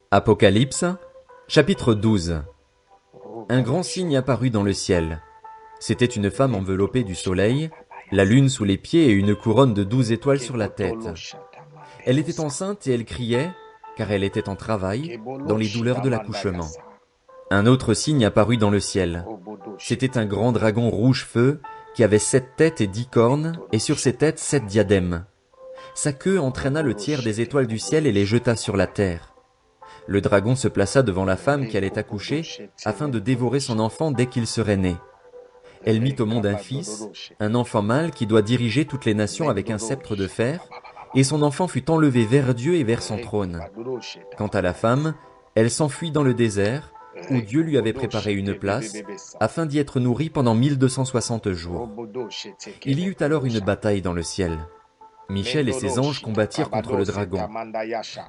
Apocalypse, chapitre 12. Un grand signe apparut dans le ciel. C'était une femme enveloppée du soleil, la lune sous les pieds et une couronne de 12 étoiles sur la tête. Elle était enceinte et elle criait, car elle était en travail, dans les douleurs de l'accouchement. Un autre signe apparut dans le ciel. C'était un grand dragon rouge feu, qui avait 7 têtes et 10 cornes, et sur ses têtes 7 diadèmes. Sa queue entraîna le tiers des étoiles du ciel et les jeta sur la terre. Le dragon se plaça devant la femme qui allait accoucher, afin de dévorer son enfant dès qu'il serait né. Elle mit au monde un fils, un enfant mâle qui doit diriger toutes les nations avec un sceptre de fer, et son enfant fut enlevé vers Dieu et vers son trône. Quant à la femme, elle s'enfuit dans le désert, où Dieu lui avait préparé une place, afin d'y être nourrie pendant 1260 jours. Il y eut alors une bataille dans le ciel. Michel et ses anges combattirent contre le dragon.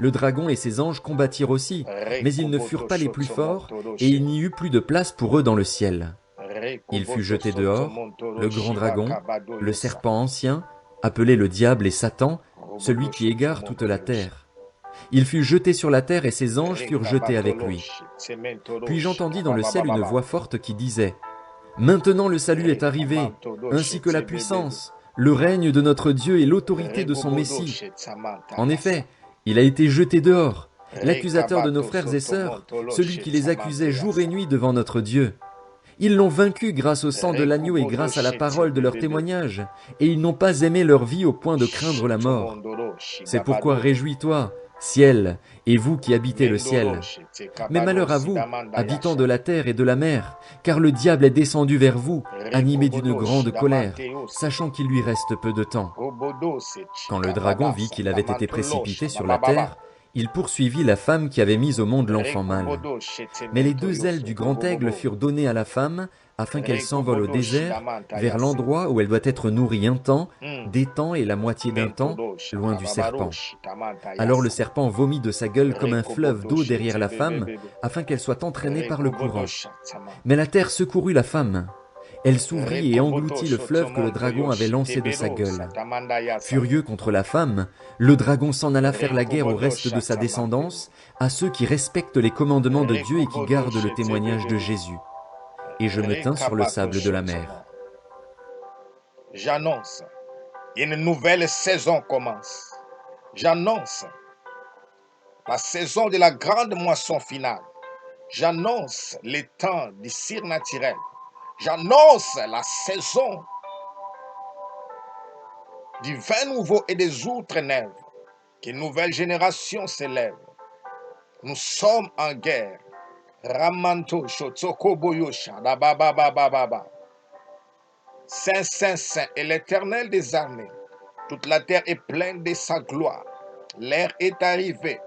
Le dragon et ses anges combattirent aussi, mais ils ne furent pas les plus forts, et il n'y eut plus de place pour eux dans le ciel. Il fut jeté dehors, le grand dragon, le serpent ancien, appelé le diable et Satan, celui qui égare toute la terre. Il fut jeté sur la terre et ses anges furent jetés avec lui. Puis j'entendis dans le ciel une voix forte qui disait, « Maintenant le salut est arrivé, ainsi que la puissance, le règne de notre Dieu et l'autorité de son Messie. En effet, il a été jeté dehors, l'accusateur de nos frères et sœurs, celui qui les accusait jour et nuit devant notre Dieu. Ils l'ont vaincu grâce au sang de l'agneau et grâce à la parole de leur témoignage, et ils n'ont pas aimé leur vie au point de craindre la mort. C'est pourquoi réjouis-toi, ciel, et vous qui habitez le ciel. Mais malheur à vous, habitants de la terre et de la mer, car le diable est descendu vers vous, animé d'une grande colère, sachant qu'il lui reste peu de temps. Quand le dragon vit qu'il avait été précipité sur la terre, il poursuivit la femme qui avait mis au monde l'enfant mâle. Mais les 2 ailes du grand aigle furent données à la femme, afin qu'elle s'envole au désert, vers l'endroit où elle doit être nourrie un temps, des temps et la moitié d'un temps, loin du serpent. Alors le serpent vomit de sa gueule comme un fleuve d'eau derrière la femme, afin qu'elle soit entraînée par le courant. Mais la terre secourut la femme. Elle s'ouvrit et engloutit le fleuve que le dragon avait lancé de sa gueule. Furieux contre la femme, le dragon s'en alla faire la guerre au reste de sa descendance, à ceux qui respectent les commandements de Dieu et qui gardent le témoignage de Jésus. Et je me tins sur le sable de la mer. J'annonce, une nouvelle saison commence. J'annonce la saison de la grande moisson finale. J'annonce les temps du surnaturel. J'annonce la saison du vin nouveau et des outres neuves. Qu'une nouvelle génération s'élève. Nous sommes en guerre. Ramanto Shotsoko Boyosha, da ba ba ba ba ba ba. Saint, Saint, Saint est l'Éternel des armées. Toute la terre est pleine de sa gloire. L'heure est arrivée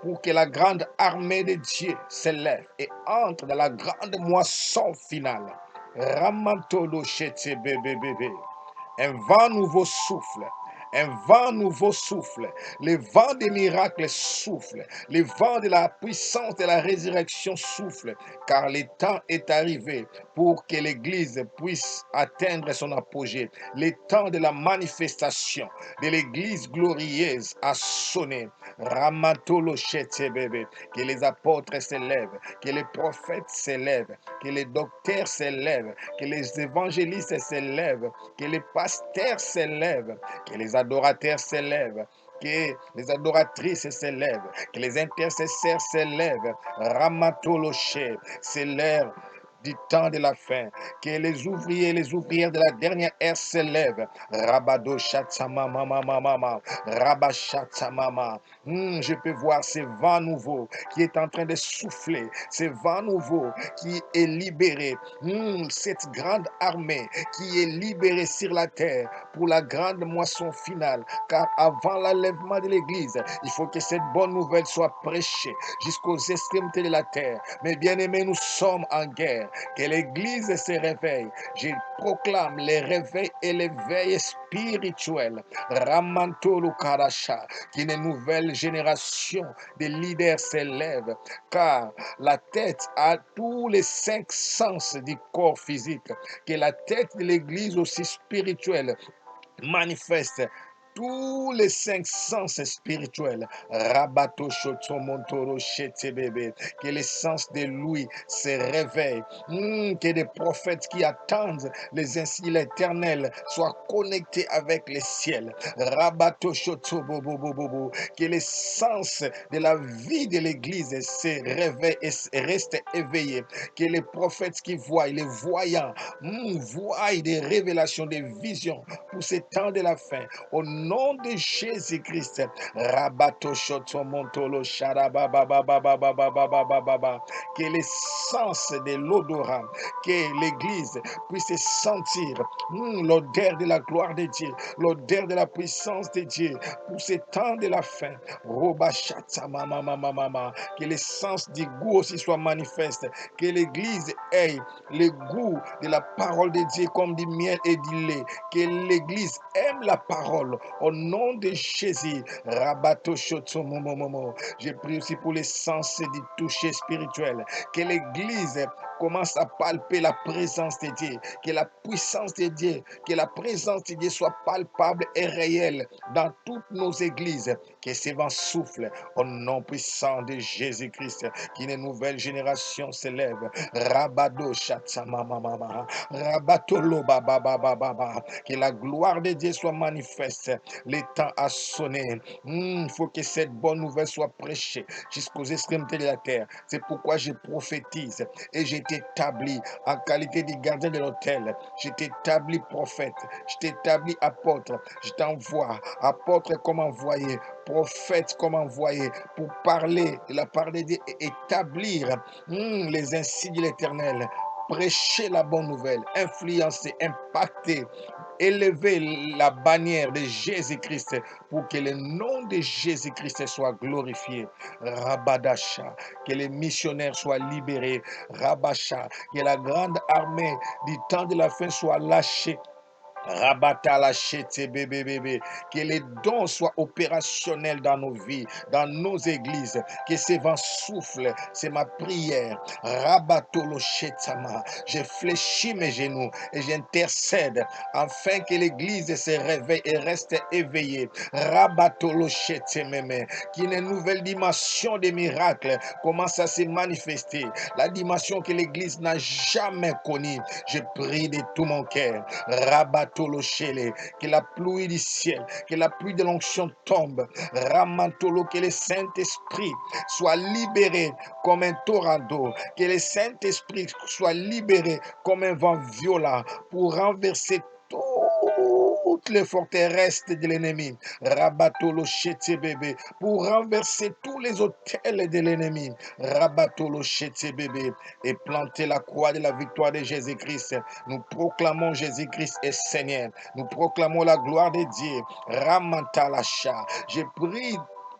pour que la grande armée de Dieu s'élève et entre dans la grande moisson finale. Ramantolo Shete bébé bébé. Un vent nouveau souffle. Un vent nouveau souffle. Le vent des miracles souffle. Le vent de la puissance de la résurrection souffle. Car le temps est arrivé pour que l'Église puisse atteindre son apogée. Le temps de la manifestation de l'Église glorieuse a sonné. Ramatolo bébé. Que les apôtres s'élèvent. Que les prophètes s'élèvent. Que les docteurs s'élèvent. Que les évangélistes s'élèvent. Que les pasteurs s'élèvent. Que les adorateurs s'élèvent. Que les adoratrices s'élèvent, que les intercesseurs s'élèvent. Ramatoloché, c'est l'heure du temps de la fin, que les ouvriers et les ouvrières de la dernière ère s'élèvent. Rabado Shatsamama Mama, Rabashatsamama. Je peux voir ce vent nouveau qui est en train de souffler, ce vent nouveau qui est libéré, cette grande armée qui est libérée sur la terre pour la grande moisson finale. Car avant l'enlèvement de l'Église, il faut que cette bonne nouvelle soit prêchée jusqu'aux extrémités de la terre. Mais bien aimés, nous sommes en guerre. Que l'Église se réveille. Je proclame les réveils et l'éveil spirituel. Ramantolo Karasha. Qu'une nouvelle génération de leaders s'élève. Car la tête a tous les 5 sens du corps physique. Que la tête de l'Église aussi spirituelle manifeste tous les cinq sens spirituels. Rabato Shotomontoro Bébé. Que les sens de Louis se réveillent. Que des prophètes qui attendent les ainsi l'éternel soient connectés avec les ciels. Rabato Shotobobobobobo. Que les sens de la vie de l'église se réveillent et restent éveillés. Que les prophètes qui voient, les voyants, voient des révélations, des visions pour ces temps de la fin. Au nom de Jésus-Christ, Rabato Shotomontolo Sharababababababababababa, que les sens de l'odorat, que l'Église puisse sentir l'odeur de la gloire de Dieu, l'odeur de la puissance de Dieu pour ces temps de la fin. Robachata mama mama mama, que les sens du goût aussi soient manifestes, que l'Église ait le goût de la parole de Dieu comme du miel et du lait, que l'Église aime la parole au nom de Jésus. Rabato Shotso Momomomo. Je prie aussi pour les sens du toucher spirituel, que l'Église commence à palper la présence de Dieu, que la puissance de Dieu, que la présence de Dieu soit palpable et réelle dans toutes nos églises, que ces vents soufflent au nom puissant de Jésus-Christ, qu'une nouvelle génération s'élève. Rabado Shatsamamama, Rabatolo Baba, que la gloire de Dieu soit manifeste. Le temps a sonné. Il faut que cette bonne nouvelle soit prêchée jusqu'aux extrémités de la terre. C'est pourquoi je prophétise et je t'établis en qualité de gardien de l'autel. Je t'établis prophète, je t'établis apôtre. Je t'envoie apôtre comme envoyé, prophète comme envoyé pour parler de la part de Dieu et établir les insignes de l'Éternel. Prêcher la bonne nouvelle, influencer, impacter, élever la bannière de Jésus-Christ pour que le nom de Jésus-Christ soit glorifié. Rabadasha, que les missionnaires soient libérés. Rabasha, que la grande armée du temps de la fin soit lâchée. Rabata la chete bébé, que les dons soient opérationnels dans nos vies, dans nos églises, que ces vents soufflent, c'est ma prière. Rabato lo chetama, je fléchis mes genoux et j'intercède afin que l'église se réveille et reste éveillée. Rabato lo chetememe, qu'une nouvelle dimension des miracles commence à se manifester, la dimension que l'église n'a jamais connue. Je prie de tout mon cœur. Rabatolo Shele, que la pluie du ciel, que la pluie de l'onction tombe. Ramantolo, que le Saint-Esprit soit libéré comme un torrent d'eau, que le Saint-Esprit soit libéré comme un vent violent pour renverser toutes les forteresses de l'ennemi. Rabatolo Shete bébé, pour renverser tous les hôtels de l'ennemi. Rabatolo Shete bébé, et planter la croix de la victoire de Jésus-Christ. Nous proclamons Jésus-Christ est Seigneur. Nous proclamons la gloire de Dieu. Ramantalasha. Je prie,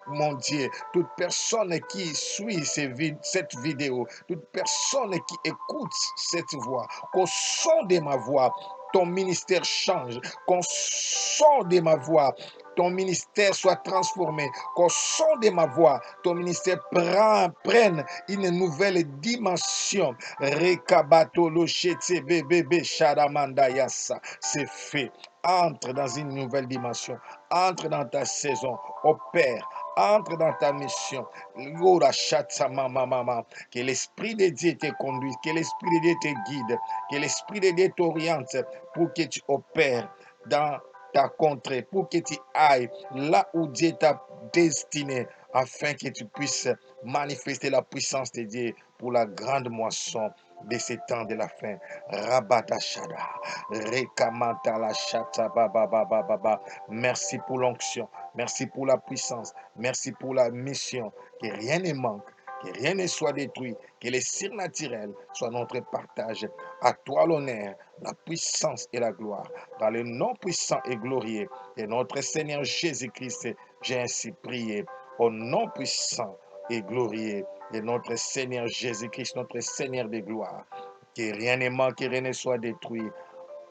mon Dieu, toute personne qui suit cette vidéo, toute personne qui écoute cette voix, qu'au son de ma voix, ton ministère change, qu'au son de ma voix, ton ministère soit transformé, qu'au son de ma voix, ton ministère prenne une nouvelle dimension. Rekabatolo shete bébé sharamanda yasa. C'est fait. Entre dans une nouvelle dimension. Entre dans ta saison. Opère. Entre dans ta mission. Que l'Esprit de Dieu te conduise. Que l'Esprit de Dieu te guide. Que l'Esprit de Dieu t'oriente pour que tu opères dans ta contrée, pour que tu ailles là où Dieu t'a destiné, afin que tu puisses manifester la puissance de Dieu pour la grande moisson de ces temps de la fin. Rabadashada, Rekamanta la chata, baba. Merci pour l'onction, merci pour la puissance, merci pour la mission, que rien ne manque, que rien ne soit détruit, que les surnaturels soient notre partage. À toi l'honneur, la puissance et la gloire. Dans le nom puissant et glorieux de notre Seigneur Jésus-Christ, j'ai ainsi prié. Au nom puissant et glorieux de notre Seigneur Jésus-Christ, notre Seigneur de gloire. Que rien ne manque, que rien ne soit détruit.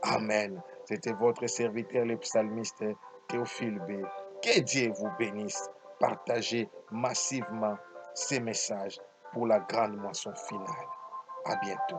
Amen. C'était votre serviteur, le psalmiste Théophile B. Que Dieu vous bénisse. Partagez massivement ces messages pour la grande moisson finale. À bientôt.